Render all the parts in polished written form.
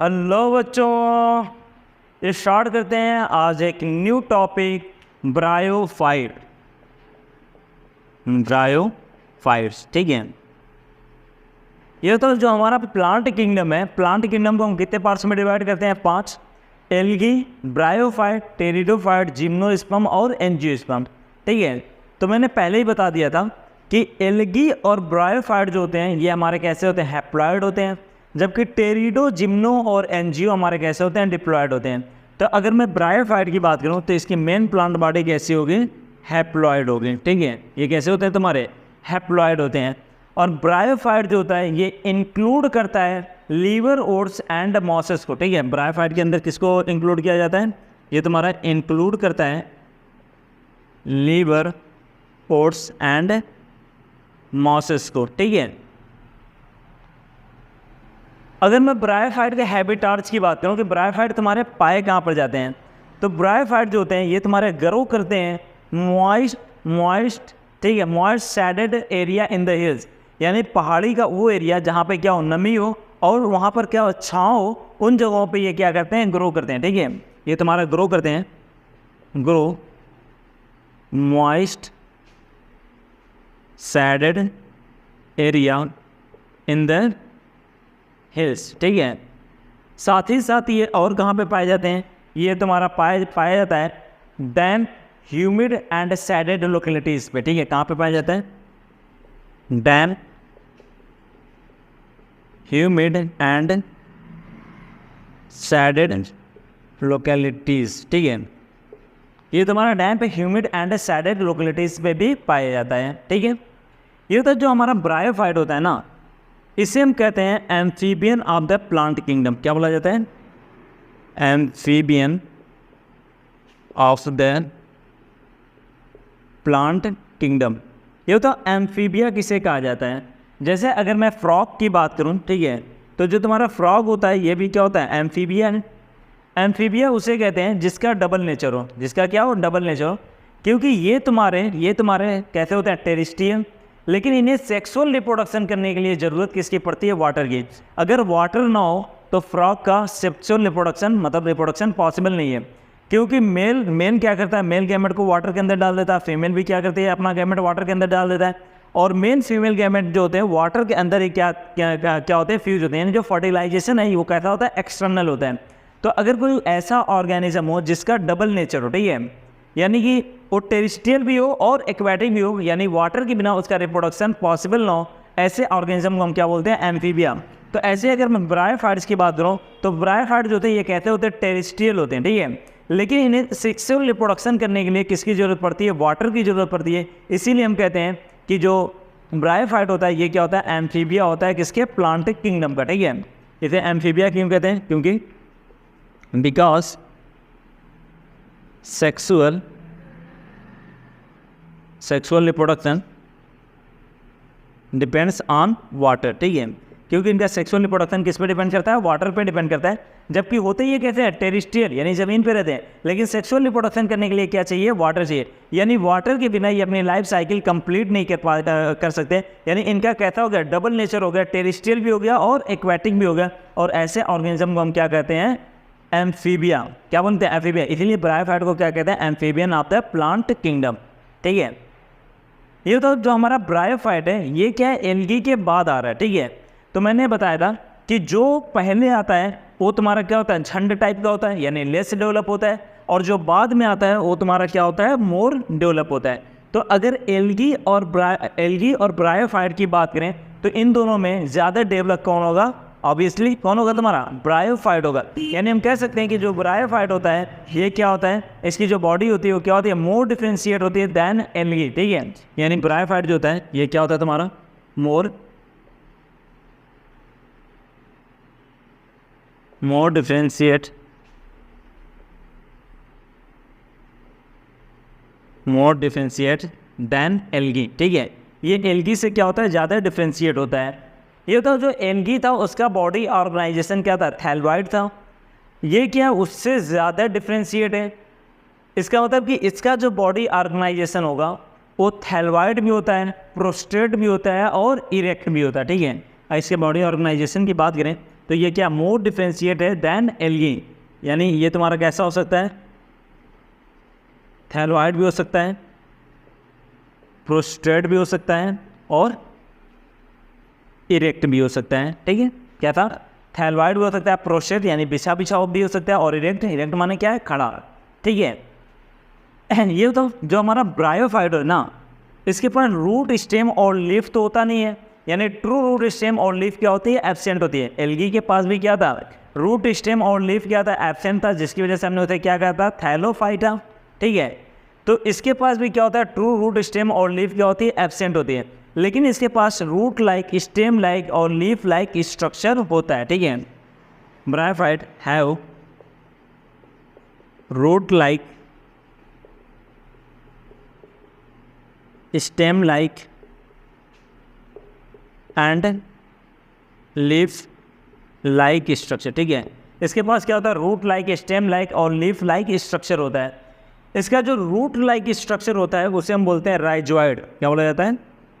Hello बच्चों, start करते हैं आज एक न्यू टॉपिक ब्रायोफाइट्स। ठीक है, ये तो जो हमारा प्लांट किंगडम है, प्लांट किंगडम को हम कितने पार्ट्स में डिवाइड करते हैं? 5। एल्गी, ब्रायोफाइट, टेरिडोफाइट, जिम्नोस्पर्म और एंजियोस्पर्म। ठीक है, तो मैंने पहले ही बता दिया था कि एल्गी और ब्रायोफाइट जो होते हैं ये हमारे कैसे होते हैं? हैप्लॉइड होते हैं, जबकि टेरिडो, जिम्नो और एंजियो हमारे कैसे होते हैं? डिप्लॉयड होते हैं। तो अगर मैं ब्रायोफाइट की बात करूं तो इसकी मेन प्लांट बॉडी कैसी होगी? हैप्लॉइड होगी। ठीक है, ये कैसे होते हैं? तुम्हारे हैप्लॉइड होते हैं। और ब्रायोफाइट जो होता है ये इंक्लूड करता है लीवर, ओट्स एंड मॉसेस को। ठीक है, ब्रायोफाइट के अंदर किसको इंक्लूड किया जाता है? ये तुम्हारा इंक्लूड करता है लीवर, ओट्स एंड मॉसेस को। ठीक है, अगर मैं ब्रायोफाइट के हैबिटाट्स की बात करूँ कि ब्रायोफाइट तुम्हारे पाए कहाँ पर जाते हैं, तो ब्रायोफाइट जो होते हैं ये तुम्हारे ग्रो करते हैं मॉइस्ट ठीक है, moist shaded area in the hills, यानी पहाड़ी का वो एरिया जहाँ पे क्या हो? नमी हो और वहाँ पर क्या हो? छाँव हो। उन जगहों पे ये क्या करते हैं? ग्रो करते हैं। ठीक है, ये तुम्हारा ग्रो करते हैं, grow moist shaded area in the hills. ठीक है, साथ ही साथ ये और कहाँ पे पाए जाते हैं? ये तुम्हारा पाया जाता है dam, humid and shaded localities पे। ठीक है, कहाँ पे पाया जाता है? Dam, humid and shaded localities. ठीक है, ये तुम्हारा डैम पे, ह्यूमिड एंड सैडेड लोकेलिटीज़ पे भी पाया जाता है। ठीक है, ये तो जो हमारा ब्रायोफाइट होता है ना, इसे हम कहते हैं amphibian of the plant kingdom. क्या बोला जाता है? Amphibian of the plant kingdom. ये तो एम्फीबिया किसे कहा जाता है? जैसे अगर मैं फ्रॉग की बात करूं, ठीक है, तो जो तुम्हारा फ्रॉग होता है ये भी क्या होता है? एम्फीबिया है। एम्फीबिया उसे कहते हैं जिसका डबल नेचर हो। जिसका क्या हो? डबल नेचर हो, क्योंकि ये तुम्हारे कैसे होते हैं? टेरेस्ट्रियल, लेकिन इन्हें सेक्सुअल रिप्रोडक्शन करने के लिए ज़रूरत किसकी पड़ती है? वाटर की। अगर वाटर ना हो तो फ्रॉग का सेक्सुअल रिप्रोडक्शन मतलब रिप्रोडक्शन पॉसिबल नहीं है, क्योंकि मेल क्या करता है? मेल गैमेट को वाटर के अंदर डाल देता है, फीमेल भी क्या करती है? अपना गैमेट वाटर के अंदर डाल देता है। और मेन फीमेल गैमेट जो होते हैं वाटर के अंदर ही क्या होते हैं? फ्यूज होते हैं। यानी जो फर्टिलाइजेशन है वो कैसा होता है? एक्सटर्नल होता है। तो अगर कोई ऐसा ऑर्गेनिज्म हो जिसका डबल नेचर हो, ठीक है, यानी कि वो टेरेस्ट्रियल भी हो और एक्वेटिक भी हो, यानी वाटर के बिना उसका रिप्रोडक्शन पॉसिबल ना हो, ऐसे ऑर्गेनिज्म को हम क्या बोलते हैं? एम्फीबिया। तो ऐसे अगर मैं ब्रायोफाइट्स की बात करूँ तो ब्रायोफाइट जो होते हैं ये कहते होते हैं टेरेस्ट्रियल होते हैं। ठीक है, लेकिन इन्हें सेक्सुअल रिप्रोडक्शन करने के लिए किसकी ज़रूरत पड़ती है? वाटर की ज़रूरत पड़ती है। इसीलिए हम कहते हैं कि जो ब्रायोफाइट होता है ये क्या होता है? एम्फीबिया होता है। किसके? प्लांट किंगडम का। ठीक है, इसे एम्फीबिया क्यों कहते हैं? क्योंकि because sexual reproduction depends on water. ठीक है, क्योंकि इनका सेक्सुअल रिप्रोडक्शन किस पे डिपेंड करता है? वाटर पे डिपेंड करता है। जबकि होते ये कैसे हैं? टेरेस्ट्रियल, यानी ज़मीन पे रहते हैं, लेकिन सेक्सुअल रिप्रोडक्शन करने के लिए क्या चाहिए? वाटर चाहिए। यानी वाटर के बिना ये अपनी लाइफ साइकिल कंप्लीट नहीं कर सकते। यानी इनका कैसा हो गया? डबल नेचर हो गया, टेरेस्ट्रियल भी हो गया और एक्वेटिक भी हो गया। और ऐसे ऑर्गेनिज्म को हम क्या कहते हैं? एम्फीबिया। क्या बोलते हैं? एम्फीबिया। इसीलिए ब्रायोफाइट को क्या कहते हैं? Amphibian of the plant kingdom. ठीक है, ये तो जो हमारा ब्रायोफाइट है ये क्या है? एल्गी के बाद आ रहा है। ठीक है, तो मैंने बताया था कि जो पहले आता है वो तुम्हारा क्या होता है? झंड टाइप का होता है, यानी लेस डेवलप होता है, और जो बाद में आता है वो तुम्हारा क्या होता है? मोर डेवलप होता है। तो अगर एल्गी और ब्रायोफाइट की बात करें तो इन दोनों में ज़्यादा डेवलप कौन होगा? ऑब्वियसली कौन होगा? तुम्हारा ब्रायोफाइट होगा। यानी हम कह सकते हैं कि जो ब्रायोफाइट होता है ये क्या होता है? इसकी जो बॉडी होती है वो क्या होती है? मोर डिफरेंशिएट होती है दैन एल्गी। ठीक है, यानी ब्रायोफाइट जो होता है ये क्या होता है? तुम्हारा मोर डिफरेंशिएट दैन एल्गी। ठीक है, ये एल्गी से क्या होता है? ज़्यादा डिफरेंशिएट होता है। ये तो जो एल्गी था उसका बॉडी ऑर्गेनाइजेशन क्या था? थैलवाइड था। ये क्या? उससे ज़्यादा डिफरेंशिएट है। इसका मतलब कि इसका जो बॉडी ऑर्गेनाइजेशन होगा वो थैलवाइड भी होता है, प्रोस्ट्रेट भी होता है और इरेक्ट भी होता है। ठीक है, इसके बॉडी ऑर्गेनाइजेशन की बात करें तो ये क्या मोर डिफरेंशिएट है देन एल्गी, यानी ये तुम्हारा कैसा हो सकता है, थैलोइड भी हो सकता है, प्रोस्टेट भी हो सकता है और इरेक्ट भी हो सकता है। ठीक है, क्या था, थैलोइड भी हो सकता है, प्रोस्टेट यानी बिछा बिछाव भी हो सकता है, और इरेक्ट, इरेक्ट माने क्या है, खड़ा। ठीक है, ये तो जो हमारा ब्रायोफाइट है ना, इसके पास रूट स्टेम और लीफ तो होता नहीं है, यानी ट्रू रूट स्टेम और लीफ क्या होती है, एब्सेंट होती है। एल्गी के पास भी क्या था, रूट स्टेम और लीफ क्या था, एब्सेंट था, जिसकी वजह से हमने उसे क्या कहा था, थैलोफाइटा। ठीक है, तो इसके पास भी क्या होता है, ट्रू रूट स्टेम और लीफ क्या होती है, एब्सेंट होती है, लेकिन इसके पास रूट लाइक, स्टेम लाइक और लीफ लाइक स्ट्रक्चर होता है। ठीक है, bryophyte have root like, stem like and leaf like structure. ठीक है, इसके पास क्या होता है, रूट लाइक, स्टेम लाइक और लीफ लाइक स्ट्रक्चर होता है। इसका जो रूट लाइक स्ट्रक्चर होता है उसे हम बोलते हैं राइजोइड। क्या बोला जाता है,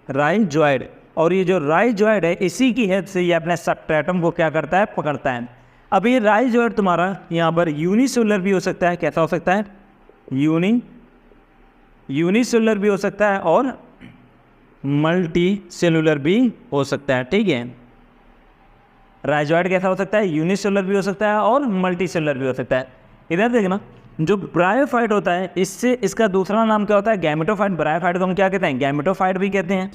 राइजोइड। और ये जो राइजोइड है, इसी की हेल्प से ये अपने सबस्ट्रेटम को क्या करता है, पकड़ता है। अब ये राइजोइड तुम्हारा यहाँ पर यूनिसेलुलर भी हो सकता है, कैसा हो सकता है, यूनिसेलुलर भी हो सकता है और मल्टी सेलुलर भी हो सकता है। ठीक है, राइजोइड कैसा हो सकता है, यूनिसेलुलर भी हो सकता है और मल्टी सेलुलर भी हो सकता है। इधर देखना, जो ब्रायोफाइट होता है, इससे इसका दूसरा नाम क्या होता है, गैमेटोफाइट। ब्रायोफाइट को हम क्या कहते हैं, गैमेटोफाइट भी कहते हैं,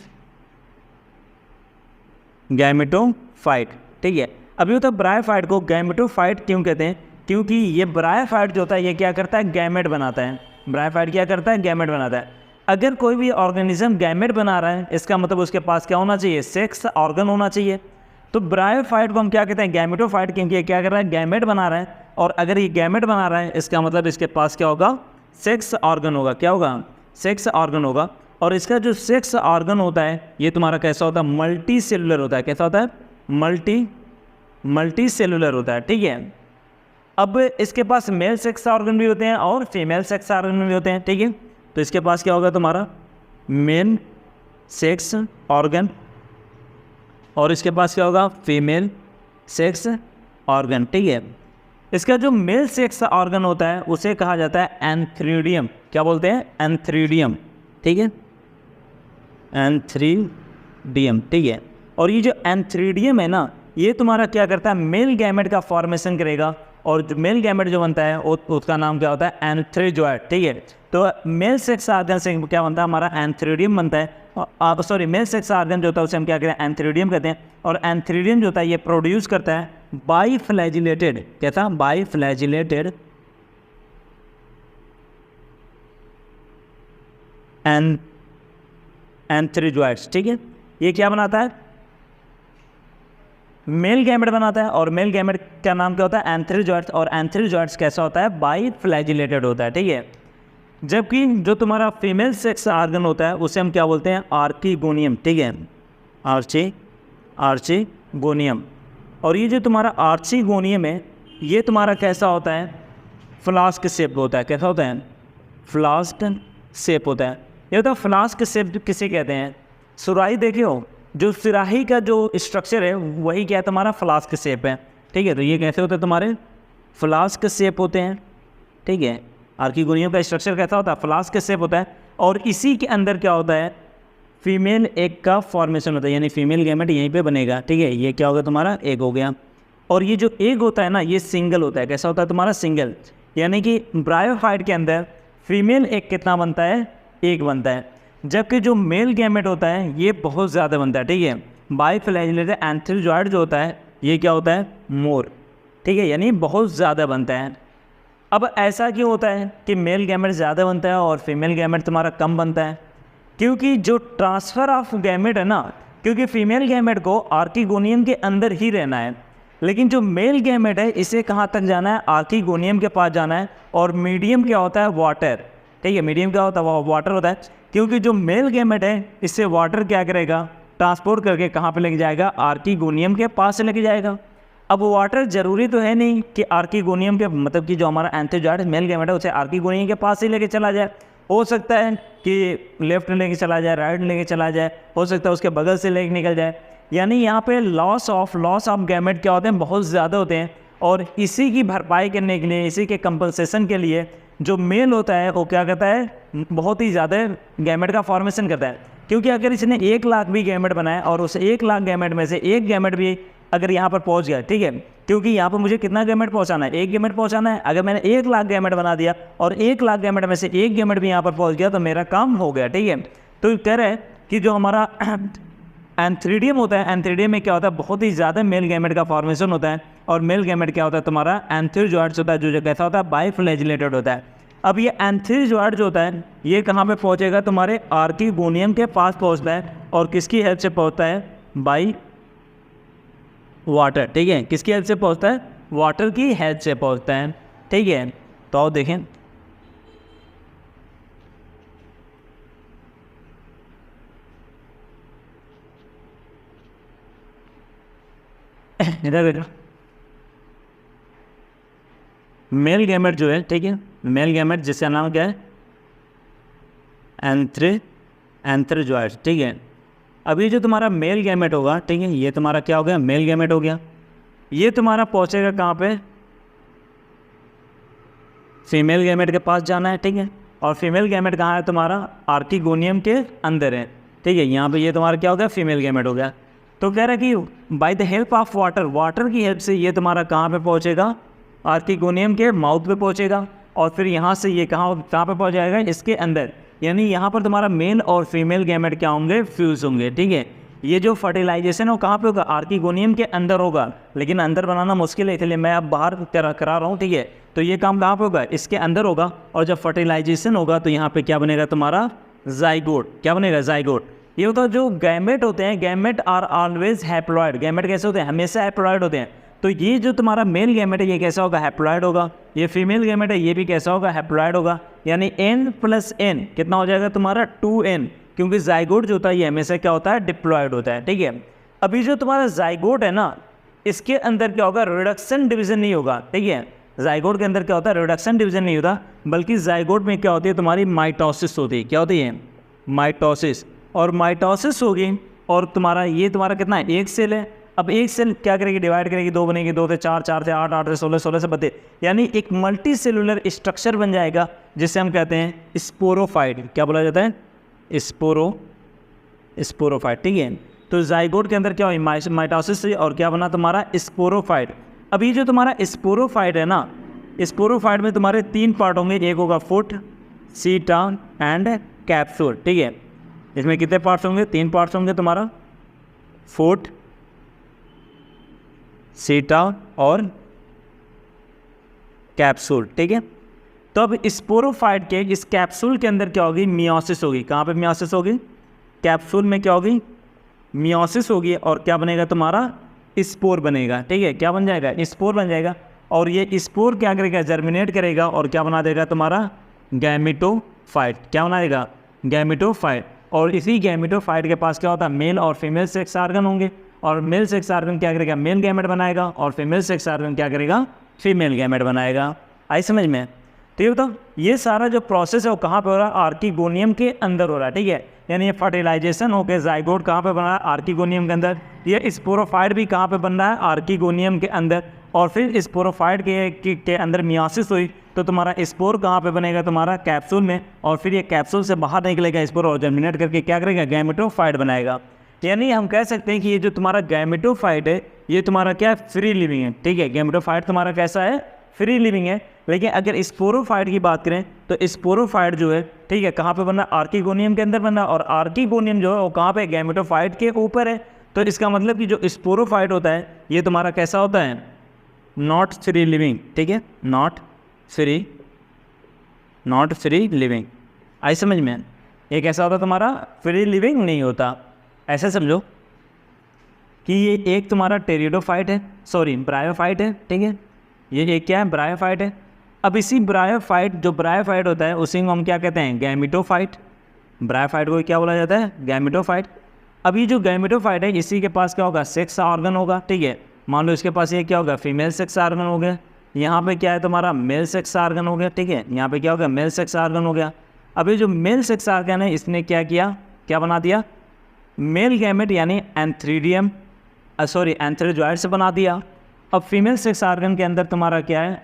गैमेटोफाइट। ठीक है, अभी होता है ब्रायोफाइट को गैमेटोफाइट क्यों कहते हैं, क्योंकि ये ब्रायोफाइट जो होता है ये क्या करता है, गैमेट बनाता है। ब्रायोफाइट क्या करता है, गैमेट बनाता है। अगर कोई भी ऑर्गेनिज्म गैमेट बना रहा है, इसका मतलब उसके पास क्या होना चाहिए, सेक्स ऑर्गन होना चाहिए। तो ब्रायोफाइट को हम क्या कहते हैं, गैमेटोफाइट, क्योंकि ये क्या कर रहा है, गैमेट बना रहा है। और अगर ये गैमेट बना रहा है, इसका मतलब इसके पास क्या होगा, सेक्स ऑर्गन होगा। क्या होगा, सेक्स ऑर्गन होगा। और इसका जो सेक्स ऑर्गन होता है ये तुम्हारा कैसा होता है, मल्टी सेलुलर होता है। कैसा होता है, मल्टी सेलुलर होता है। ठीक है, अब इसके पास मेल सेक्स ऑर्गन भी होते हैं और फीमेल सेक्स ऑर्गन भी होते हैं। ठीक है, तो इसके पास क्या होगा तुम्हारा, मेल सेक्स ऑर्गन, और इसके पास क्या होगा, फीमेल सेक्स ऑर्गन। ठीक है, इसका जो मेल सेक्स ऑर्गन होता है उसे कहा जाता है एंथ्रीडियम। क्या बोलते हैं, एंथ्रीडियम। ठीक है, एंथ्रीडियम। ठीक है, और ये जो एंथ्रीडियम है ना, ये तुम्हारा क्या करता है, मेल गैमेट का फॉर्मेशन करेगा, और जो मेल गैमेट जो बनता है उसका नाम क्या होता है, एंथ्रीजॉइड। ठीक है, तो मेल सेक्स ऑर्गन से क्या बनता है, हमारा एंथ्रीडियम बनता है। सॉरी, मेल सेक्स ऑर्गन जो होता है उसे हम क्या कहते हैं, एंथ्रीडियम कहते हैं। और एंथ्रीडियम जो होता है ये प्रोड्यूस करता है बाईफ्लैजिलेटेड, कहता बाईफ्लैजिलेटेड एंथ्रीजॉइड्स। ठीक है, ये क्या बनाता है, मेल गैमेट बनाता है, और मेल गैमेट का नाम क्या होता है, एंथ्रीजॉइड्स। और एंथ्रीजॉइड्स कैसा होता है, बाईफ्लैजिलेटेड होता है। ठीक है, जबकि जो तुम्हारा फीमेल सेक्स ऑर्गन होता है उसे हम क्या बोलते हैं, आर्कीगोनियम। ठीक है, आर्चीगोनियम। और ये जो तुम्हारा आर्चीगोनियम है ये तुम्हारा कैसा होता है, फ्लास्क शेप होता है। कैसा होता है, फ्लास्क शेप होता है। ये होता है फ्लास्क शेप किसे कहते हैं, सुराही देखे हो, जो सुराही का जो स्ट्रक्चर है वही क्या है, तुम्हारा फ्लास्क शेप है। ठीक है, तो ये कैसे होते हैं, तुम्हारे फ्लास्क शेप होते हैं। ठीक है, आर्कीगोनियम का स्ट्रक्चर कैसा होता है, फ्लास्क शेप होता है। और इसी के अंदर क्या होता है, फीमेल एग का फॉर्मेशन होता है, यानी फीमेल गैमेट यहीं पे बनेगा। ठीक है, ये क्या होगा, तुम्हारा एग हो गया। और ये जो एग होता है ना, ये सिंगल होता है। कैसा होता है, तुम्हारा सिंगल, यानी कि ब्रायोफाइट के अंदर फीमेल एग कितना बनता है, एक बनता है, जबकि जो मेल गैमेट होता है ये बहुत ज़्यादा बनता है। ठीक है, बाईफ्लैजिलेटेड एंथ्रीजॉइड जो होता है ये क्या होता है, मोर। ठीक है, यानी बहुत ज़्यादा बनता है। अब ऐसा क्यों होता है कि मेल गैमेट ज़्यादा बनता है और फीमेल गैमेट तुम्हारा कम बनता है, क्योंकि जो ट्रांसफ़र ऑफ गैमेट है ना, क्योंकि फीमेल गैमेट को आर्कीगोनियम के अंदर ही रहना है, लेकिन जो मेल गैमेट है इसे कहाँ तक जाना है, आर्कीगोनियम के पास जाना है। और मीडियम क्या होता है, वाटर। ठीक है, मीडियम क्या होता है, वो वाटर होता है, क्योंकि जो मेल गैमेट है इससे वाटर क्या करेगा, ट्रांसपोर्ट करके कहाँ पे लेके जाएगा, आर्कीगोनियम के पास से लेके जाएगा। अब वाटर ज़रूरी तो है नहीं कि आर्कीगोनियम के, मतलब कि जो हमारा एंथ्रीजॉइड मेल गैमेट है उसे आर्कीगोनियम के पास ही लेके चला जाए। हो सकता है कि लेफ्ट लेके चला जाए, राइट लेके चला जाए, हो सकता है उसके बगल से लेके निकल जाए, यानी यहाँ पे लॉस ऑफ गैमेट क्या होते हैं, बहुत ज़्यादा होते हैं। और इसी की भरपाई करने के लिए, इसी के कंपनसेशन के लिए जो मेल होता है वो क्या करता है, बहुत ही ज़्यादा गैमेट का फॉर्मेशन करता है। क्योंकि अगर इसने 1 लाख भी गैमेट बनाया और उस 1 लाख गैमेट में से एक गैमेट भी अगर यहाँ पर पहुँच गया, ठीक है, क्योंकि यहाँ पर मुझे कितना गैमेट पहुँचाना है, 1 गैमेट पहुँचाना है। अगर मैंने 1 लाख गैमेट बना दिया और 1 लाख गैमेट में से एक गैमेट भी यहाँ पर पहुँच गया तो मेरा काम हो गया, ठीक है। तो कह रहे हैं कि जो हमारा एंथ्रीडियम होता है, एंथ्रीडियम में क्या होता है, बहुत ही ज़्यादा मेल गैमेट का फॉर्मेशन होता है। और मेल गैमेट क्या होता है, तुम्हारा एंथ्रीजॉइड्स होता है, जो कैसा होता है, बाइफ्लैजिलेटेड होता है। अब ये एंथ्रीजॉइड जो होता है ये कहाँ पे पहुँचेगा, तुम्हारे आर्किगोनियम के पास पहुँचता है। और किसकी हेल्प से पहुँचता है, बाई वाटर, ठीक है। किसकी हेल्प से पहुँचता है, वाटर की हेल्प से पहुँचता है, ठीक है। तो आओ देखें, इधर बेटा, मेल गैमेट जो है, ठीक है, मेल गैमेट जिसका नाम क्या है, एंथ्रीजॉइड्स, ठीक है। अभी जो तुम्हारा मेल गैमेट होगा, ठीक है, ये तुम्हारा क्या हो गया, मेल गैमेट हो गया। ये तुम्हारा पहुंचेगा कहाँ पे, फीमेल गैमेट के पास जाना है, ठीक है। और फीमेल गैमेट कहाँ है, तुम्हारा आर्किगोनियम के अंदर है, ठीक है। यहाँ पे ये तुम्हारा क्या हो गया, फीमेल गैमेट हो गया। तो कह रहा है कि by the help of water, water की हेल्प से ये तुम्हारा कहाँ पे पहुँचेगा, आर्किगोनियम के माउथ पे पहुँचेगा। और फिर यहाँ से ये कहाँ पे पहुँच जाएगा, इसके अंदर। यानी यहाँ पर तुम्हारा मेल और फीमेल गैमेट क्या होंगे, फ्यूज़ होंगे, ठीक है। ये जो फर्टिलाइजेशन है वो कहाँ पे होगा, आर्किगोनियम के अंदर होगा। लेकिन अंदर बनाना मुश्किल है, इसलिए मैं अब बाहर करा रहा हूँ, ठीक है। तो ये काम कहाँ पे होगा, इसके अंदर होगा। और जब फर्टिलाइजेशन होगा तो यहाँ पे क्या बनेगा, तुम्हारा जाइगोट। क्या बनेगा, जाइगोट। ये होता है जो गैमेट होते हैं, gamete are always haploid. Gamete कैसे होते हैं, हमेशा हैप्लॉइड होते हैं। तो ये जो तुम्हारा मेल गैमेट है ये कैसा होगा, हैप्लॉइड होगा। ये फीमेल गैमेट है ये भी कैसा होगा, हैप्लॉइड होगा। यानी n + n कितना हो जाएगा तुम्हारा 2n, क्योंकि जाइगोट जो होता है ये हमेशा क्या होता है, डिप्लॉयड होता है, ठीक है। अभी जो तुम्हारा जाइगोट है ना, इसके अंदर क्या होगा, रिडक्शन डिवीजन नहीं होगा, ठीक है। जाइगोट के अंदर क्या होता है, रिडक्शन डिवीजन नहीं होता, बल्कि जाइगोट में क्या होती है, तुम्हारी माइटोसिस होती है। क्या होती है, माइटोसिस। और माइटोसिस होगी और तुम्हारा ये तुम्हारा कितना है, एक सेल है। अब एक सेल क्या करेगी, डिवाइड करेगी, 2 बनेगी, 2 से 4, 4 से 8, 8 से 16, 16 से 32, यानी एक मल्टी सेलुलर स्ट्रक्चर बन जाएगा, जिसे हम कहते हैं स्पोरोफाइट। क्या बोला जाता है, स्पोरोफाइट, ठीक है। तो जाइगोट के अंदर क्या हुई, माइटोसिस से, और क्या बना तुम्हारा, स्पोरोफाइट। अभी जो तुम्हारा स्पोरोफाइट है ना, स्पोरोफाइट में तुम्हारे 3 पार्ट होंगे, एक होगा फुट, सीटा एंड कैप्सूल, ठीक है। इसमें कितने पार्ट्स होंगे, 3 पार्ट्स होंगे तुम्हारा, फुट, सीटा और कैप्सूल, ठीक है। तो अब स्पोरोफाइट के इस कैप्सूल के अंदर क्या होगी, मियोसिस होगी। कहाँ पे मियोसिस होगी, कैप्सूल में क्या होगी, मियोसिस होगी। और क्या बनेगा तुम्हारा, स्पोर बनेगा, ठीक है। क्या बन जाएगा, स्पोर बन जाएगा। और ये स्पोर क्या करेगा, जर्मिनेट करेगा और क्या बना देगा तुम्हारा, गैमेटोफाइट। क्या बना देगा, गैमेटोफाइट। और इसी गैमेटोफाइट के पास क्या होता है, मेल और फीमेल सेक्स आर्गन होंगे। और मेल सेक्स आर्गन क्या करेगा, मेल गैमेट बनाएगा, और फीमेल सेक्स आर्गन क्या करेगा, फीमेल गैमेट बनाएगा। आई समझ में। तो ये बताओ, ये सारा जो प्रोसेस है वो कहाँ पे हो रहा है, आर्किगोनियम के अंदर हो रहा है, ठीक है। यानी ये फर्टिलाइजेशन होकर जाइगोट कहाँ पे बन रहा है, आर्किगोनियम के अंदर। ये स्पोरोफाइट भी कहाँ पे बन रहा है, आर्किगोनियम के अंदर। और फिर स्पोरोफाइट के अंदर मियोसिस हुई तो तुम्हारा स्पोर कहाँ पे बनेगा, तुम्हारा कैप्सूल में। और फिर ये कैप्सूल से बाहर निकलेगा स्पोर और जर्मिनेट करके क्या करेगा, गैमेटोफाइट बनाएगा। यानी हम कह सकते हैं कि ये जो तुम्हारा गैमेटोफाइट है ये तुम्हारा क्या है, फ्री लिविंग है, ठीक है। गैमेटोफाइट तुम्हारा कैसा है, फ्री लिविंग है। लेकिन अगर स्पोरोफाइट की बात करें तो स्पोरोफाइट जो है, ठीक है, कहाँ पे बन रहा है, आर्किगोनियम के अंदर बन रहा है। और आर्किगोनियम जो है वो कहाँ पे, गैमेटोफाइट के ऊपर है। तो इसका मतलब कि जो स्पोरोफाइट होता है ये तुम्हारा कैसा होता है, नॉट फ्री लिविंग, ठीक है, नॉट फ्री लिविंग। आई समझ में। ये कैसा होता है तुम्हारा, फ्री लिविंग नहीं होता। ऐसे समझो कि ये एक तुम्हारा टेरिडोफाइट है, सॉरी ब्रायोफाइट है, ठीक है। ये एक क्या है, ब्रायोफाइट है। अब इसी ब्रायोफाइट, जो ब्रायोफाइट होता है उसी को हम क्या कहते हैं, गैमेटोफाइट। ब्रायोफाइट को क्या बोला जाता है, गैमेटोफाइट। अब ये जो गैमेटोफाइट है इसी के पास क्या होगा, सेक्स ऑर्गन होगा, ठीक है। मान लो इसके पास ये क्या होगा, फीमेल सेक्स ऑर्गन हो गया। यहाँ पे क्या है तुम्हारा, मेल सेक्स ऑर्गन हो गया, ठीक है। यहाँ पे क्या हो गया, मेल सेक्स ऑर्गन हो गया। अब ये जो मेल सेक्स ऑर्गन है इसने क्या किया, क्या बना दिया, मेल गैमेट यानी एंथ्रीडियम एंथ्रोजॉइड से बना दिया। अब फीमेल सेक्स ऑर्गन के अंदर तुम्हारा क्या है,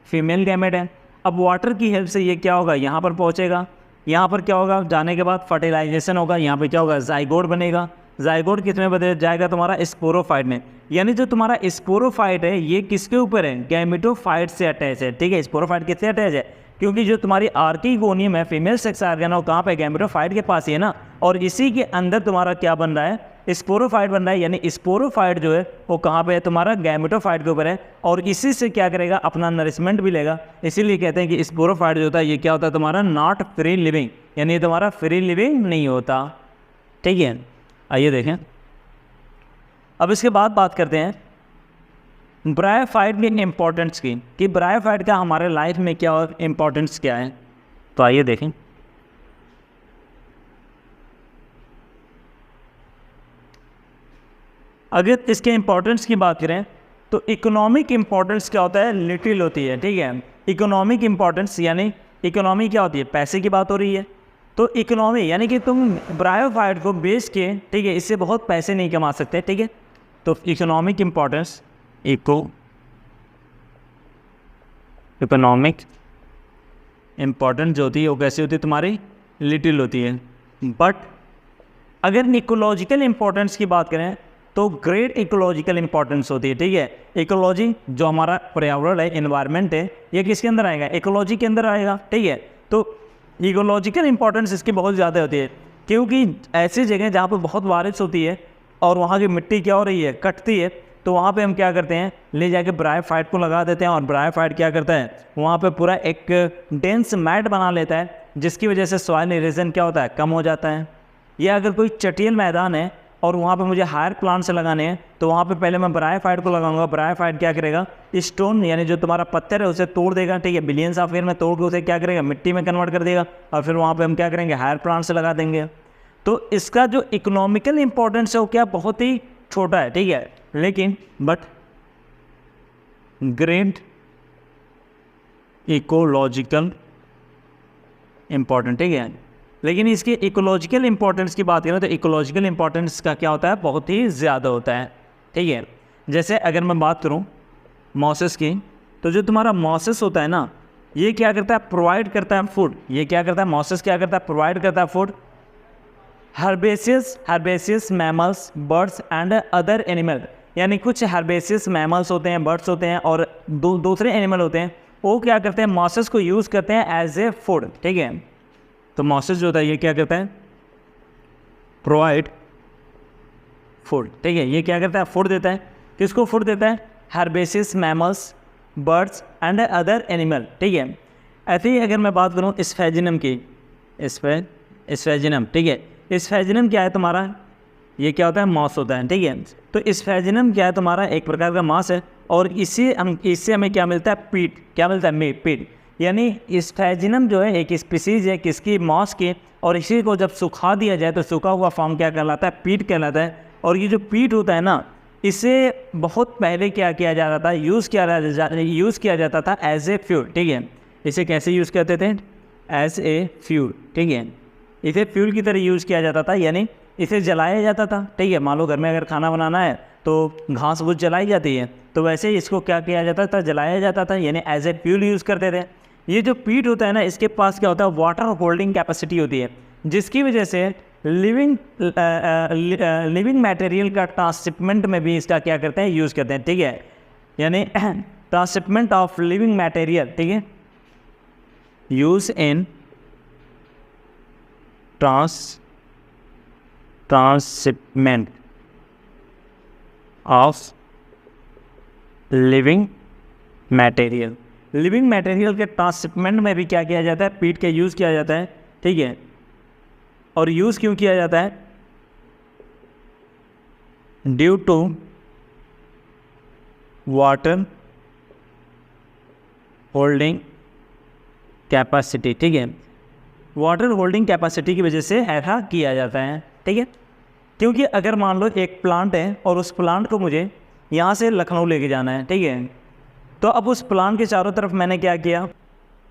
फीमेल गैमेट है। अब वाटर की हेल्प से ये क्या होगा, यहाँ पर पहुँचेगा, यहाँ पर क्या होगा, जाने के बाद फर्टिलाइजेशन होगा, यहाँ पे क्या होगा, जाइगोट बनेगा। जाइगोट किस में बदल जाएगा, तुम्हारा स्पोरोफाइट में। यानी जो तुम्हारा स्पोरोफाइट है ये किसके ऊपर है, गैमेटोफाइट से अटैच है, ठीक है। स्पोरोफाइट किससे अटैच है, क्योंकि जो तुम्हारी आर्किगोनियम है फीमेल सेक्स ऑर्गन है कहाँ पे, गैमेटोफाइट के पास ही है ना। और इसी के अंदर तुम्हारा क्या बन रहा है, स्पोरोफाइट बन रहा है। यानी स्पोरोफाइट जो है वो कहाँ पे है, तुम्हारा गैमेटोफाइट के ऊपर है, और इसी से क्या करेगा, अपना नरिशमेंट भी लेगा। इसीलिए कहते हैं कि स्पोरोफाइट जो होता है ये क्या होता है, तुम्हारा नॉट फ्री लिविंग, यानी तुम्हारा फ्री लिविंग नहीं होता, ठीक है। आइए देखें, अब इसके बाद बात करते हैं ब्रायोफाइट की इम्पोर्टेंस की, कि ब्रायोफाइट का हमारे लाइफ में क्या इम्पोर्टेंस क्या है। तो आइए देखें, अगर इसके इम्पोर्टेंस की बात करें तो इकोनॉमिक इम्पोर्टेंस क्या होता है, लिटिल होती है, ठीक है। इकोनॉमिक इम्पोर्टेंस यानी इकोनॉमी क्या होती है, पैसे की बात हो रही है। तो इकोनॉमी यानी कि तुम ब्रायोफाइट को बेच के, ठीक है, इससे बहुत पैसे नहीं कमा सकते, ठीक है। तो इकोनॉमिक इम्पोर्टेंस, इकोनॉमिक इम्पोर्टेंस जो होती है वो कैसी होती है, तुम्हारी लिटिल होती है। बट अगर इकोलॉजिकल इम्पोर्टेंस की बात करें तो ग्रेट इकोलॉजिकल इंपॉर्टेंस होती है, ठीक है। इकोलॉजी जो हमारा पर्यावरण है, एनवायरनमेंट है, ये किसके अंदर आएगा, इकोलॉजी के अंदर आएगा, ठीक है। तो इकोलॉजिकल इंपॉर्टेंस इसकी बहुत ज़्यादा होती है, क्योंकि ऐसी जगह जहाँ पर बहुत बारिश होती है और वहाँ की मिट्टी क्या हो रही है, कटती है, तो वहाँ पे हम क्या करते हैं, ले जाके ब्रायोफाइट को लगा देते हैं, और ब्रायोफाइट क्या करता है, वहाँ पे पूरा एक डेंस मैट बना लेता है, जिसकी वजह से सॉइल इरोजन क्या होता है, कम हो जाता है। या अगर कोई चटियल मैदान है और वहाँ पे मुझे हायर प्लांट से लगाने हैं, तो वहाँ पे पहले मैं ब्रायोफाइट को लगाऊंगा। ब्रायोफाइट क्या करेगा, स्टोन यानी जो तुम्हारा पत्थर है उसे तोड़ देगा, ठीक है, बिलियंस ऑफ ईयर में तोड़ के उसे क्या करेगा, मिट्टी में कन्वर्ट कर देगा, और फिर वहाँ पे हम क्या करेंगे, हायर प्लांट से लगा देंगे। तो इसका जो इकोनॉमिकल इंपॉर्टेंस है वो क्या, बहुत ही छोटा है, ठीक है, लेकिन बट ग्रेट इकोलॉजिकल इंपॉर्टेंट, ठीक है। लेकिन इसके इकोलॉजिकल इंपॉर्टेंस की बात करें तो इकोलॉजिकल इंपॉर्टेंस का क्या होता है, बहुत ही ज़्यादा होता है, ठीक है। जैसे अगर मैं बात करूं मॉसेस की, तो जो तुम्हारा मॉसेस होता है ना, ये क्या करता है, प्रोवाइड करता है फूड। ये क्या करता है, मॉसेस क्या करता है, प्रोवाइड करता है food herbaceous mammals, birds and other animal. यानी कुछ हर्बेसियस मैमल्स होते हैं, बर्ड्स होते हैं, और दूसरे एनिमल होते हैं, वो क्या करते हैं, मॉसेस को यूज़ करते हैं एज ए फूड, ठीक है। तो मॉसेस जो होता है ये क्या करता है, प्रोवाइड फूड, ठीक है। ये क्या करता है, फूड देता है। किसको फूड देता है, herbaceous mammals, birds and other animal, ठीक है। ऐसे ही अगर मैं बात करूँ स्फेजिनम की, स्फेजिनम, ठीक है। स्फेजिनम क्या है तुम्हारा, ये क्या होता है, मॉस होता है, ठीक है। तो स्फेजिनम क्या है तुम्हारा, एक प्रकार का मांस है, और इससे हमें क्या मिलता है, पीट, क्या मिलता है, पीट। यानी स्फेजिनम जो है एक स्पीसीज है किसकी, मॉस की, और इसी को जब सुखा दिया जाए तो सूखा हुआ फॉर्म क्या कहलाता है, पीट कहलाता है। और ये जो पीट होता है ना, इसे बहुत पहले क्या किया जाता था, यूज़ किया जाता था एज ए फ्यूल, ठीक है। इसे कैसे यूज़ करते थे, एज ए फ्यूल, ठीक है। इसे फ्यूल की तरह यूज़ किया जाता था, यानी इसे जलाया जाता था, ठीक है। मान लो घर में अगर खाना बनाना है तो घास फूस जलाई जाती है, तो वैसे ही इसको क्या किया जाता था, जलाया जाता था, यानी एज ए फ्यूल यूज़ करते थे। ये जो पीट होता है ना, इसके पास क्या होता है, वाटर होल्डिंग कैपेसिटी होती है, जिसकी वजह से लिविंग मटेरियल का ट्रांसशिपमेंट में भी इसका क्या करते हैं, यूज़ करते हैं, ठीक है। यानी ट्रांसशिपमेंट ऑफ लिविंग मटेरियल, ठीक है, use in transshipment of living material. Living material के ट्रांसशिपमेंट में भी क्या किया जाता है, पीट का यूज़ किया जाता है, ठीक है। और यूज़ क्यों किया जाता है, due to water holding capacity, ठीक है। वाटर होल्डिंग कैपेसिटी की वजह से ऐसा किया जाता है, ठीक है। क्योंकि अगर मान लो एक प्लांट है और उस प्लांट को मुझे यहाँ से लखनऊ लेके जाना है, ठीक है। तो अब उस प्लांट के चारों तरफ मैंने क्या किया,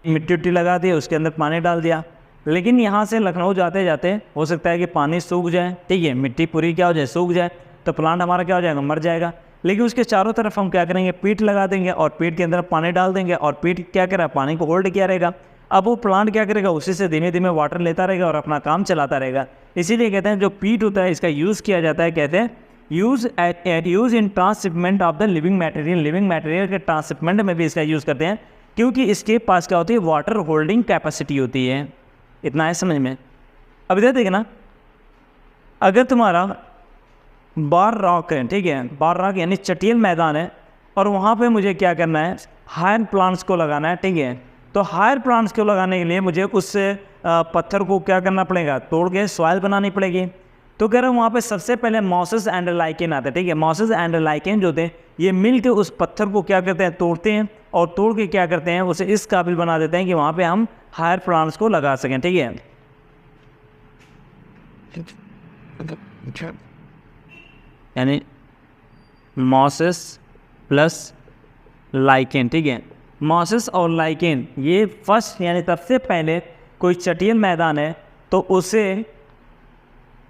मिट्टी उट्टी लगा दी, उसके अंदर पानी डाल दिया, लेकिन यहाँ से लखनऊ जाते जाते हो सकता है कि पानी सूख जाए, ठीक है, मिट्टी पूरी क्या हो जाए, सूख जाए, तो प्लांट हमारा क्या हो जाएगा, मर जाएगा। लेकिन उसके चारों तरफ हम क्या करेंगे, पीट लगा देंगे और पीट के अंदर पानी डाल देंगे और पीट क्या करेगा, पानी को होल्ड किया रहेगा। अब वो प्लांट क्या करेगा, उसी से धीमे धीमे वाटर लेता रहेगा और अपना काम चलाता रहेगा। इसीलिए कहते हैं जो पीट होता है इसका यूज़ किया जाता है, कहते हैं use in transshipment of the living material के ट्रांसशिपमेंट में भी इसका यूज़ करते हैं, क्योंकि इसके पास क्या होती है, वाटर होल्डिंग कैपेसिटी होती है। इतना है समझ में। अब इधर देखना, अगर तुम्हारा बार रॉक है, ठीक है, बार रॉक यानी चटियल मैदान है, और वहाँ पे मुझे क्या करना है, हायर प्लांट्स को लगाना है, ठीक है, तो हायर प्लांट्स को लगाने के लिए मुझे उस पत्थर को क्या करना पड़ेगा, तोड़ के सॉइल बनानी पड़ेगी। तो कह रहा हूँ वहाँ पे सबसे पहले मॉसेस एंड लाइकेन आते हैं, ठीक है, मॉसेस एंड लाइकेन जो होते हैं ये मिल के उस पत्थर को क्या करते हैं, तोड़ते हैं, और तोड़ के क्या करते हैं, उसे इस काबिल बना देते हैं कि वहाँ पे हम हायर प्लांट्स को लगा सकें, ठीक है। यानी मॉसेस प्लस लाइकेन, ठीक है, मॉसेस और लाइकेन ये फर्स्ट यानी सबसे पहले कोई चटियल मैदान है तो उसे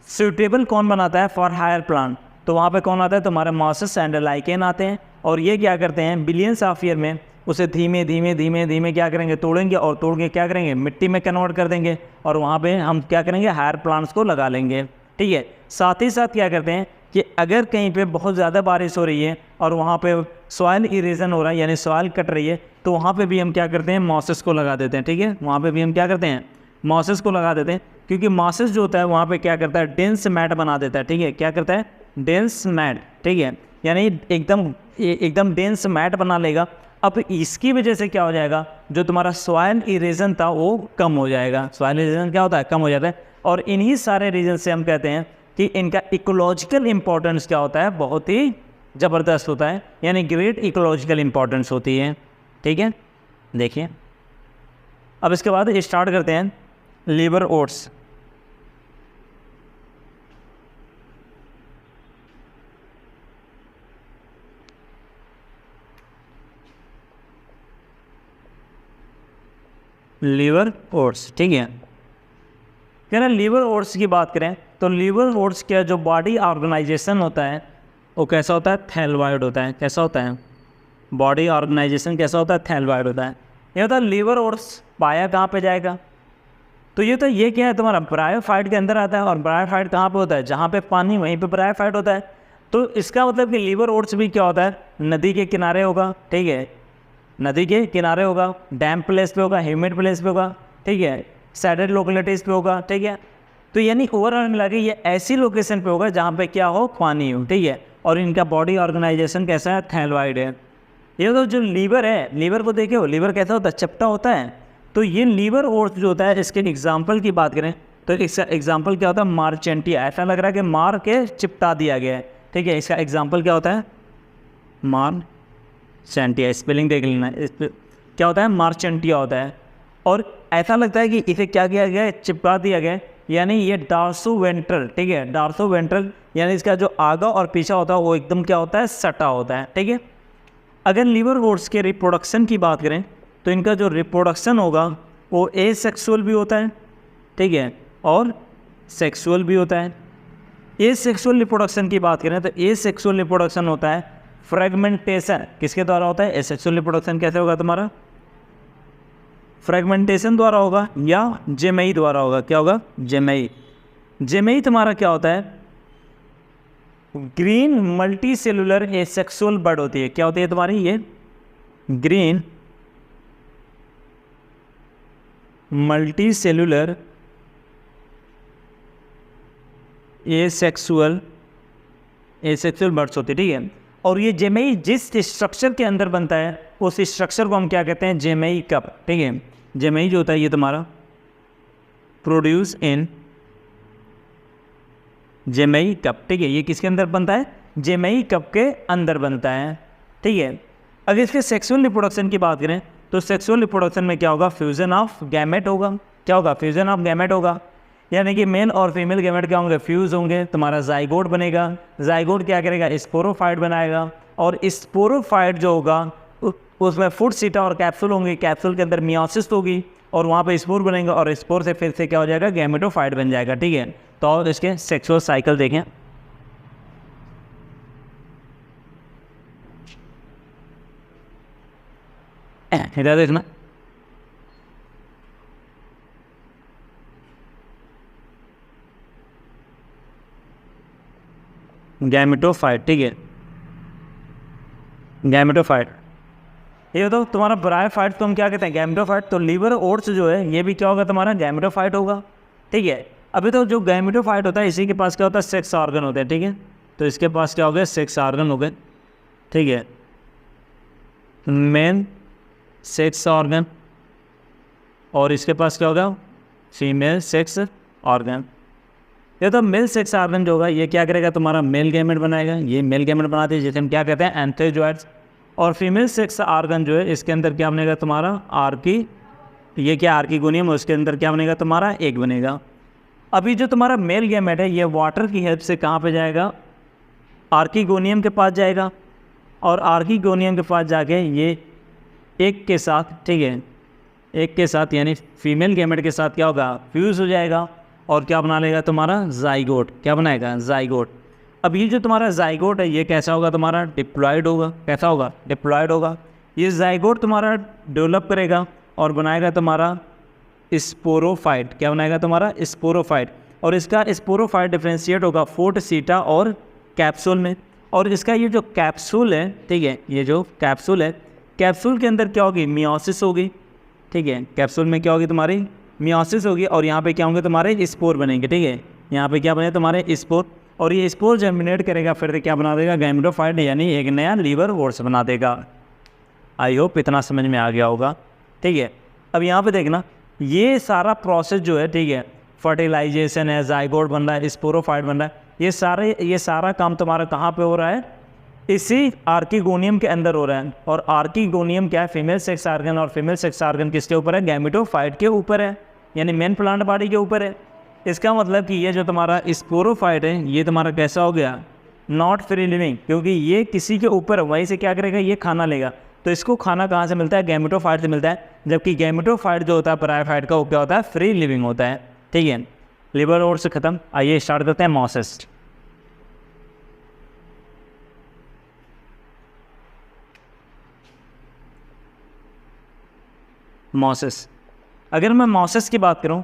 सूटेबल कौन बनाता है फॉर हायर प्लांट, तो वहाँ पे कौन आता है, तुम्हारे मॉसेस एंड लाइकेन आते हैं, और ये क्या करते हैं, बिलियंस ऑफ ईयर में उसे धीमे धीमे धीमे धीमे क्या करेंगे, तोड़ेंगे, और तोड़ के क्या करेंगे, मिट्टी में कन्वर्ट कर देंगे, और वहाँ पे हम क्या करेंगे, हायर प्लांट्स को लगा लेंगे, ठीक है। साथ ही साथ क्या करते हैं कि अगर कहीं पे बहुत ज़्यादा बारिश हो रही है और वहाँ पे सॉइल इरेजन हो रहा है यानी सॉइल कट रही है, तो वहाँ पे भी हम क्या करते हैं, मॉसेस को लगा देते हैं, ठीक है, वहाँ पे भी हम क्या करते हैं, मॉसेस को लगा देते हैं, क्योंकि मॉसेस जो होता है वहाँ पे क्या करता है, डेंस मैट बना देता है, ठीक है, क्या करता है, डेंस मैट, ठीक है, यानी एकदम डेंस मैट बना लेगा। अब इसकी वजह से क्या हो जाएगा, जो तुम्हारा सॉइल इरेजन था वो कम हो जाएगा। सॉइल इरेजन क्या होता है, कम हो जाता है, और इन्हीं सारे रीजन से हम कहते हैं कि इनका इकोलॉजिकल इंपॉर्टेंस क्या होता है, बहुत ही ज़बरदस्त होता है, यानी ग्रेट इकोलॉजिकल इंपॉर्टेंस होती है, ठीक है। देखिए अब इसके बाद स्टार्ट करते हैं लीवर ओट्स। लीवर ओट्स, ठीक है, क्या ना, लीवर ओट्स की बात करें तो लीवर ओट्स का जो बॉडी ऑर्गेनाइजेशन होता है वो कैसा होता है, थैलवाइड होता है। कैसा होता है, बॉडी ऑर्गेनाइजेशन कैसा होता है, थैलवाइड होता है। ये होता है लीवर ओट्स पाया कहाँ पे जाएगा, तो ये तो ये क्या है, तुम्हारा ब्रायोफाइट के अंदर आता है, और ब्रायोफाइट कहाँ पे होता है, जहाँ पे पानी वहीं पे ब्रायोफाइट होता है। तो इसका मतलब कि लीवर ओट्स भी क्या होता है, नदी के किनारे होगा, ठीक है, नदी के किनारे होगा, डैम प्लेस पे होगा, ह्यूमिड प्लेस पे होगा, ठीक है, सैडेड लोकेलिटीज़ पे होगा, ठीक है। तो यानी ओवरऑल मिला के ये ऐसी लोकेशन पे होगा जहाँ पे क्या हो, पानी हो, ठीक है, और इनका बॉडी ऑर्गेनाइजेशन कैसा है, थैलवाइड है। ये तो जो लीवर है, लीवर को देखे हो, लीवर कैसा होता है, चपटा होता है। तो ये लीवर ओट्स जो होता है, इसके एग्जाम्पल की बात करें तो इसका एग्जाम्पल क्या होता है, मार्चेंटिया। ऐसा लग रहा है कि मार के चिपटा दिया गया है, ठीक है, इसका एग्जाम्पल क्या होता है, मार्चेंटिया। स्पेलिंग देख लेना, क्या होता है, मार्चेंटिया होता है। और ऐसा लगता है कि इसे क्या किया गया है, चिपका दिया गया है, यानी ये डार्सोवेंट्रल, ठीक है, डार्सोवेंट्रल यानी इसका जो आगा और पीछा होता है वो एकदम क्या होता है, सटा होता है, ठीक है। अगर लीवर ओट्स के रिप्रोडक्शन की बात करें तो इनका जो रिप्रोडक्शन होगा वो एसेक्सुअल भी होता है, ठीक है, और सेक्सुअल भी होता है। एसेक्सुअल रिप्रोडक्शन की बात करें तो एसेक्सुअल रिप्रोडक्शन होता है फ्रेगमेंटेशन, किसके द्वारा होता है, एसेक्सुअल रिप्रोडक्शन कैसे होगा तुम्हारा, फ्रेगमेंटेशन द्वारा होगा या जेमई द्वारा होगा। क्या होगा, जेमई। जेमई तुम्हारा क्या होता है, green multi cellular asexual bird होती है। क्या होती है तुम्हारी, ये green multi cellular asexual birds होती है, ठीक है। और ये जेमई जिस स्ट्रक्चर के अंदर बनता है उस स्ट्रक्चर को हम क्या कहते हैं, जेमई कप, ठीक है। जेमई जो होता है ये तुम्हारा प्रोड्यूस इन जेमई कप, ठीक है, ये किसके अंदर बनता है, जेमई कप के अंदर बनता है, ठीक है। अगर इसके सेक्सुअल रिप्रोडक्शन की बात करें तो सेक्सुअल रिप्रोडक्शन में क्या होगा, फ्यूजन ऑफ गैमेट होगा। क्या होगा, फ्यूजन ऑफ गैमेट होगा, यानी कि मेल और फीमेल गैमेट क्या होंगे, फ्यूज होंगे, तुम्हारा जाइगोट बनेगा। जाइगोट क्या करेगा, स्पोरोफाइट बनाएगा, और स्पोरोफाइट जो होगा उसमें फुट सीटा और कैप्सूल होंगे, कैप्सूल के अंदर मियोसिस होगी, और वहाँ पे स्पोर बनेंगे और स्पोर से फिर से क्या हो जाएगा, गैमेटोफाइट बन जाएगा। ठीक है, तो और इसके सेक्सुअल साइकिल देखें। इधर देखना, गैमेटोफाइट। ठीक है, गैमेटोफाइट। ये तो तुम्हारा ब्रायोफाइट तो हम क्या कहते हैं, गैमेटोफाइट। तो लीवर ओट्स जो है ये भी क्या होगा, तुम्हारा गैमेटोफाइट होगा। ठीक है, अभी तो जो गैमेटोफाइट होता है इसी के पास क्या होता है, सेक्स ऑर्गन होते हैं। ठीक है, तो इसके पास क्या हो गया, सेक्स ऑर्गन हो गए। ठीक है, मेन सेक्स ऑर्गन, और इसके पास क्या होगा, फीमेल सेक्स ऑर्गन। ये तो मेल सेक्स ऑर्गन जो होगा ये क्या करेगा, तुम्हारा मेल गैमेट बनाएगा। ये मेल गैमेट बनाते हैं जिसे हम क्या कहते हैं, एंथेजोइड्स। और फीमेल सेक्स ऑर्गन जो है इसके अंदर क्या बनेगा, तुम्हारा आर्की, ये क्या आर्कीगोनियम, उसके अंदर क्या बनेगा, तुम्हारा एग बनेगा। अभी जो तुम्हारा मेल गैमेट है ये वाटर की हेल्प से कहाँ पे जाएगा, आर्कीगोनियम के पास जाएगा, और आर्कीगोनियम के पास जाके ये एग के साथ, ठीक है, एग के साथ यानी फीमेल गैमेट के साथ क्या होगा, फ्यूज़ हो जाएगा, और क्या बना लेगा, तुम्हारा जाइगोट। क्या बनाएगा, जाइगोट। अब ये जो तुम्हारा जाइगोट है ये कैसा होगा, तुम्हारा डिप्लॉयड होगा। कैसा होगा, डिप्लॉयड होगा। ये जाइगोट तुम्हारा डेवलप करेगा और बनाएगा तुम्हारा स्पोरोफाइट। क्या बनाएगा, तुम्हारा स्पोरोफाइट। और इसका स्पोरोफाइट डिफ्रेंशिएट होगा फोर्ट, सीटा और कैप्सूल में। और इसका ये जो कैप्सूल है, ठीक है, ये जो कैप्सूल है, कैप्सूल के अंदर क्या होगी, मियोसिस होगी। ठीक है, कैप्सूल में क्या होगी, तुम्हारी मियोसिस होगी, और यहाँ पे क्या होंगे, तुम्हारे स्पोर बनेंगे। ठीक है, यहाँ पे क्या बने, तुम्हारे स्पोर, और ये स्पोर जर्मिनेट करेगा, फिर क्या बना देगा, गैमेटोफाइट, यानी एक नया लीवर वोर्स बना देगा। आई होप इतना समझ में आ गया होगा। ठीक है, अब यहाँ पे देखना, ये सारा प्रोसेस जो है, ठीक है, फर्टिलाइजेशन है, जाइगोट बन रहा है, स्पोरोफाइट बन रहा है, ये सारा काम तुम्हारा कहाँ पे हो रहा है, इसी आर्कीगोनियम के अंदर हो रहा है। और आर्कीगोनियम क्या है, फीमेल सेक्स ऑर्गन, और फीमेल सेक्स ऑर्गन किसके ऊपर है, गैमेटोफाइट के ऊपर है, यानी मेन प्लांट बॉडी के ऊपर है। इसका मतलब कि ये जो तुम्हारा स्पोरोफाइट है ये तुम्हारा कैसा हो गया, नॉट फ्री लिविंग, क्योंकि ये किसी के ऊपर, वहीं से क्या करेगा, ये खाना लेगा। तो इसको खाना कहाँ से मिलता है, गैमेटोफाइट से मिलता है। जबकि गैमेटोफाइट जो होता है ब्रायोफाइट का, वो क्या होता है, फ्री लिविंग होता है। ठीक है, लिवर ओट्स से खत्म। आइए स्टार्ट करते हैं मॉसेस। मॉसेस, अगर मैं मॉसेस की बात करूं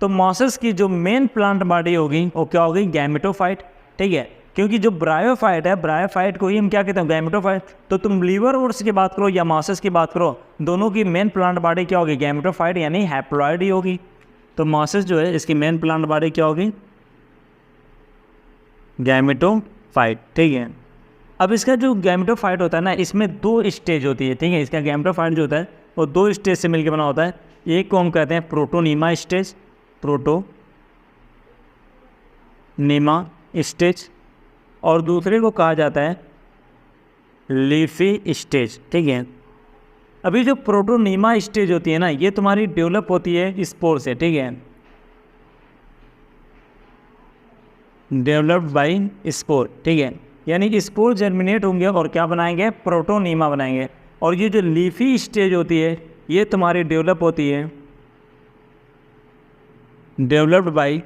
तो मॉसेस की जो मेन प्लांट बॉडी होगी वो क्या होगी, गैमेटोफाइट। ठीक है, क्योंकि जो ब्रायोफाइट है, ब्रायोफाइट को ही हम क्या कहते हैं, गैमेटोफाइट। तो तुम लीवर ओट्स की बात करो या मॉसेस की बात करो, दोनों की मेन प्लांट बॉडी क्या होगी, गैमेटोफाइट, यानी हैप्लॉइड ही होगी। तो मॉसेस जो है इसकी मेन प्लांट बॉडी क्या होगी, गैमेटोफाइट। ठीक है, अब इसका जो गैमेटोफाइट होता है ना, इसमें 2 स्टेज होती है। ठीक है, इसका गैमेटोफाइट जो होता है वो 2 स्टेज से मिलकर बना होता है। एक को हम कहते हैं प्रोटोनीमा स्टेज, प्रोटोनीमा स्टेज, और दूसरे को कहा जाता है लीफी स्टेज। ठीक है, अभी जो प्रोटोनीमा स्टेज होती है ना, ये तुम्हारी डेवलप होती है स्पोर से। ठीक है, डेवलप्ड बाय स्पोर। ठीक है, यानी स्पोर जर्मिनेट होंगे और क्या बनाएंगे, प्रोटोनीमा बनाएंगे। और ये जो लीफी स्टेज होती है ये तुम्हारी डेवलप होती है, डेवलप्ड बाय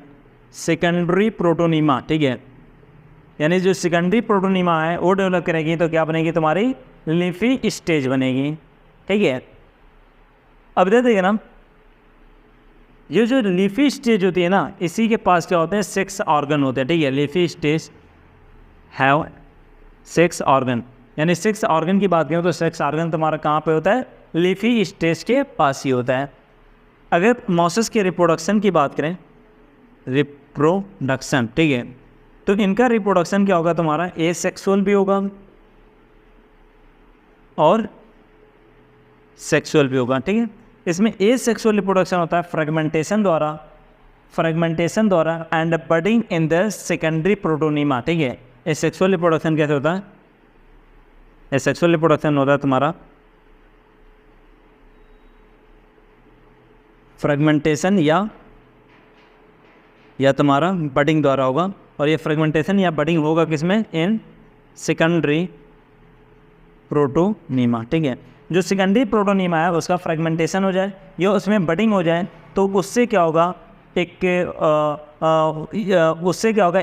सेकेंडरी प्रोटोनीमा। ठीक है, यानी जो सेकेंडरी प्रोटोनीमा है वो डेवलप करेगी तो क्या बनेगी, तुम्हारी लीफी स्टेज बनेगी। ठीक है, अब दे देंगे ना, ये जो लीफी स्टेज होती है ना, इसी के पास क्या होते हैं, सेक्स ऑर्गन होते हैं। ठीक है, leafy stage have sex organ, यानी सेक्स ऑर्गन की बात करें तो सेक्स ऑर्गन तुम्हारा कहाँ पे होता है, लीफी स्टेज के पास ही होता है। अगर मॉसेस के रिप्रोडक्शन की बात करें, रिप्रोडक्शन, ठीक है, तो इनका रिप्रोडक्शन क्या होगा, तुम्हारा एसेक्सुअल भी होगा और सेक्सुअल भी होगा। ठीक है, इसमें एसेक्सुअल रिप्रोडक्शन होता है फ्रेगमेंटेशन द्वारा and budding in the secondary protonema. ठीक है, एसेक्सुअल रिप्रोडक्शन कैसे होता है, एसेक्सुअल रिप्रोडक्शन होता है तुम्हारा फ्रेगमेंटेशन या तुम्हारा बडिंग द्वारा होगा। और ये फ्रेगमेंटेशन या बडिंग होगा किसमें, इन सेकेंडरी प्रोटोनीमा। ठीक है, जो सेकेंडरी प्रोटोनीमा है उसका फ्रेगमेंटेशन हो जाए या उसमें बडिंग हो जाए तो उससे क्या होगा,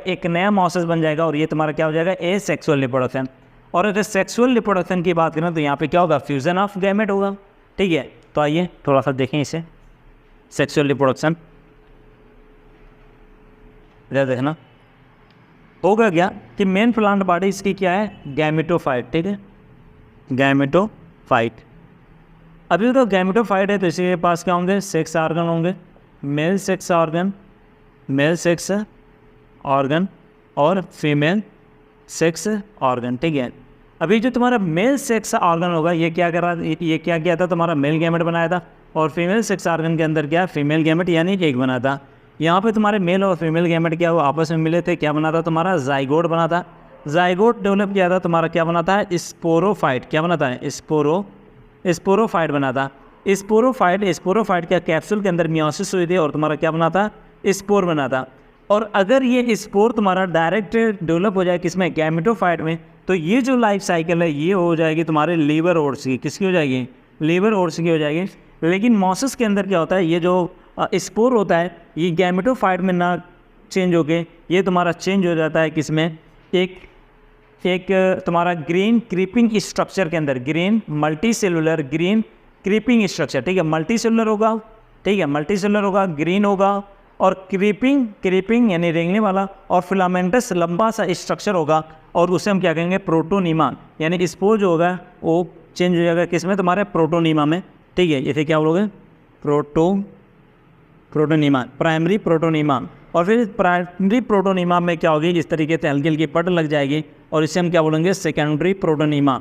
एक नया मॉसेस बन जाएगा और ये तुम्हारा क्या हो जाएगा, ए सेक्सुअल रिप्रोडक्शन। और अगर सेक्सुअल रिप्रोडक्शन की बात करें तो यहाँ पे क्या होगा, फ्यूजन ऑफ गैमेट होगा। ठीक है, तो आइए थोड़ा सा देखें इसे, सेक्सुअल रिप्रोडक्शन इधर देखना। होगा क्या कि मेन प्लांट बॉडी इसकी क्या है, गैमेटोफाइट। ठीक है, गैमेटोफाइट। अभी तो गैमेटोफाइट है तो इसी के पास क्या होंगे, सेक्स ऑर्गन होंगे, मेल सेक्स ऑर्गन और फीमेल सेक्स ऑर्गन। ठीक है, अभी जो तुम्हारा मेल सेक्स ऑर्गन होगा ये क्या कर रहा, ये क्या किया था, तुम्हारा मेल गैमेट बनाया था, और फीमेल सेक्स ऑर्गन के अंदर क्या, फीमेल गैमेट यानी एक बना था। यहाँ पे तुम्हारे मेल और फीमेल गैमेट क्या हुआ, आपस में मिले थे, क्या बना था, तुम्हारा जाइगोट बना था। जाइगोट डेवलप किया था, तुम्हारा क्या बना था, स्पोरोफाइट। क्या बना था, स्पोरोफाइट बना था। स्पोरोफाइट क्या कैप्सूल के अंदर मियोसिस हुई थी और तुम्हारा क्या बना था, स्पोर बना था। और अगर ये स्पोर तुम्हारा डायरेक्ट डेवलप हो जाए किसमें, गैमेटोफाइट में, तो ये जो लाइफ साइकिल है ये हो जाएगी तुम्हारे लीवर ओट्स की। किसकी हो जाएगी, लीवर ओट्स की हो जाएगी। लेकिन मॉसेस के अंदर क्या होता है, ये जो स्पोर होता है ये गैमेटोफाइट में ना चेंज होके ये तुम्हारा चेंज हो जाता है किसमें, एक तुम्हारा ग्रीन क्रीपिंग स्ट्रक्चर के अंदर, green multicellular green creeping structure. ठीक है, मल्टीसेलुलर होगा, ठीक है, मल्टीसेलुलर होगा, ग्रीन होगा, और क्रीपिंग यानी रेंगने वाला, और फिलामेंटस लंबा सा स्ट्रक्चर होगा, और उसे हम क्या कहेंगे, प्रोटोनीमा। यानी स्पोर जो होगा वो चेंज हो जाएगा किसमें, तुम्हारे प्रोटोनीमा में। ठीक है, इसे क्या बोलोगे, प्रोटोनीमा, प्राइमरी प्रोटोनीमा। और फिर प्राइमरी प्रोटोनीमा में क्या होगी, इस तरीके से हल्की हल्की पट लग जाएगी, और इसे हम क्या बोलेंगे, सेकेंडरी प्रोटोनीमा।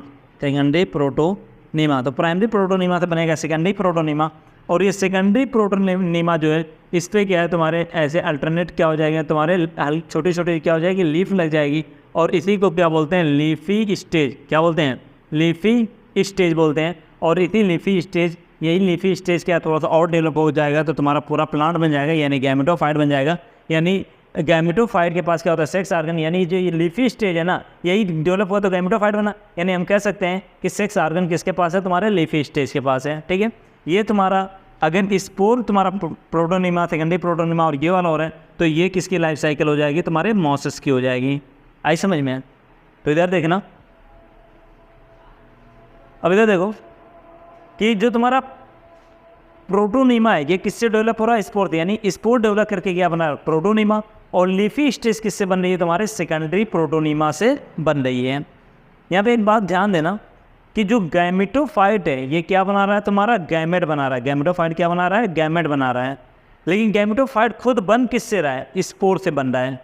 तो प्राइमरी प्रोटोनीमा से बनेगा सेकेंडरी प्रोटोनीमा। और ये सेकेंडरी प्रोटोनीमा जो है इस पर क्या है, तुम्हारे ऐसे अल्टरनेट क्या हो जाएगा, तुम्हारे छोटी छोटी क्या हो जाएगी, लीफ लग जाएगी, और इसी को क्या बोलते हैं, लीफी स्टेज। क्या बोलते हैं, लीफी स्टेज बोलते हैं। और इसी लीफी स्टेज क्या थोड़ा सा और डेवलप हो जाएगा तो तुम्हारा पूरा प्लांट बन जाएगा, यानी गैमेटोफाइट बन जाएगा। यानी गैमेटोफाइट के पास क्या होता है, सेक्स ऑर्गन, यानी जो ये लीफी स्टेज है ना यही डेवलप हुआ तो गैमेटोफाइट बना। यानी हम कह सकते हैं कि सेक्स ऑर्गन किसके पास है, तुम्हारे लीफी स्टेज के पास है। ठीक है, ये तुम्हारा अगर स्पोर तुम्हारा प्रोटोनीमा, सेकेंडरी प्रोटोनीमा और ये वाला हो रहा है तो ये किसकी लाइफ साइकिल हो जाएगी, तुम्हारे मॉसेस की हो जाएगी। आई समझ में। तो इधर देखना, अब इधर देखो कि जो तुम्हारा प्रोटोनीमा है ये किससे डेवलप हो रहा है, स्पोर। यानी स्पोर डेवलप करके क्या बना, प्रोटोनीमा। और लीफी स्टेज किससे बन रही है, तुम्हारे सेकेंडरी प्रोटोनीमा से बन रही है। यहाँ पे एक बात ध्यान देना कि जो गैमेटोफाइट है ये क्या बना रहा है, तुम्हारा गैमेट बना रहा है। गैमेटोफाइट क्या बना रहा है, गैमेट बना रहा है। लेकिन गैमेटोफाइट खुद बन किससे रहा है, स्पोर से बन रहा है।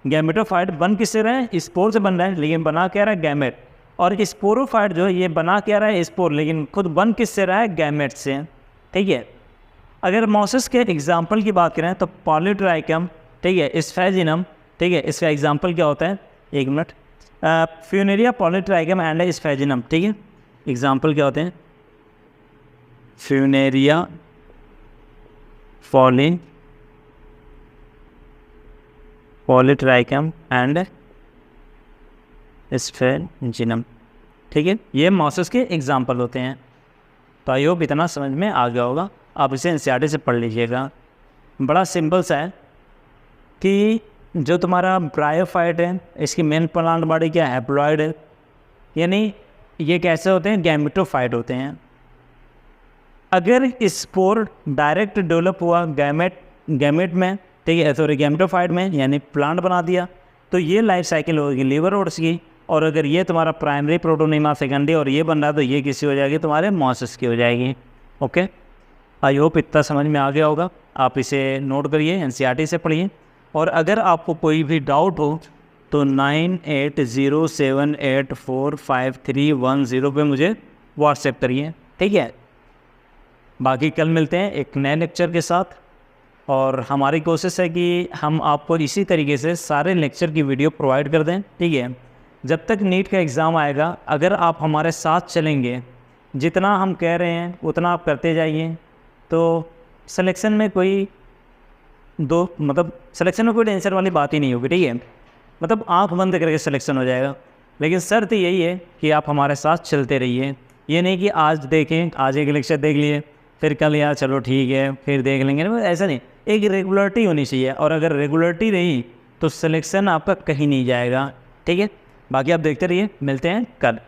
गैमेटोफाइट बन किससे रहा है, स्पोर से बन रहा है, लेकिन बना क्या रहा है, गैमेट। और स्पोरोफाइट जो है ये बना क्या रहा है, स्पोर, लेकिन खुद बन किससे रहा है, गैमेट से। ठीक है, अगर मॉसेस के एग्जाम्पल की बात करें तो पॉलीट्राइकम, ठीक है, स्फेजिनम, ठीक है, इसका एग्जाम्पल क्या होता है, एक मिनट, फ्यूनेरिया, पॉलीट्राइकम एंड स्फेजिनम। ठीक है, एग्जाम्पल क्या होते हैं, फ्यूनेरिया, पॉलीट्राइकम एंड स्फेजिनम। ठीक है, ये मॉसेस के एग्जाम्पल होते हैं। तो आई होप इतना समझ में आ गया होगा, आप इसे एनसीईआरटी से पढ़ लीजिएगा। बड़ा सिंपल सा है कि जो तुम्हारा ब्रायोफाइट है इसकी मेन प्लांट बॉडी क्या है, हैप्लॉइड है। यानी ये कैसे होते हैं, गैमेटोफाइट होते हैं। अगर स्पोर डायरेक्ट डेवलप हुआ गैमेट में, ठीक है, सॉरी गैमेटोफाइट में, यानी प्लांट बना दिया, तो ये लाइफ साइकिल होगी लीवर ओट्स की। और अगर ये तुम्हारा प्राइमरी प्रोटोनीमा, सेकेंडरी और ये बन रहा तो ये किसी हो जाएगी, तुम्हारे मॉसेस की हो जाएगी। ओके, आई होप इतना समझ में आ गया होगा। आप इसे नोट करिए, एनसीईआरटी से पढ़िए। और अगर आपको कोई भी डाउट हो तो 9807845310 पे मुझे व्हाट्सएप करिए। ठीक है, बाकी कल मिलते हैं एक नए लेक्चर के साथ। और हमारी कोशिश है कि हम आपको इसी तरीके से सारे लेक्चर की वीडियो प्रोवाइड कर दें। ठीक है, जब तक नीट का एग्ज़ाम आएगा अगर आप हमारे साथ चलेंगे, जितना हम कह रहे हैं उतना आप करते जाइए, तो सिलेक्शन में कोई सिलेक्शन में कोई टेंशन वाली बात ही नहीं होगी। ठीक है, मतलब आँख बंद करके सिलेक्शन हो जाएगा। लेकिन शर्त यही है कि आप हमारे साथ चलते रहिए ये नहीं कि आज देखें, आज एक लेक्चर देख लिए, फिर कल यार चलो ठीक है फिर देख लेंगे, ऐसा नहीं, एक रेगुलरिटी होनी चाहिए। और अगर रेगुलरिटी रही तो सिलेक्शन आपका कहीं नहीं जाएगा, ठीक है। बाकी आप देखते रहिए, मिलते हैं कल।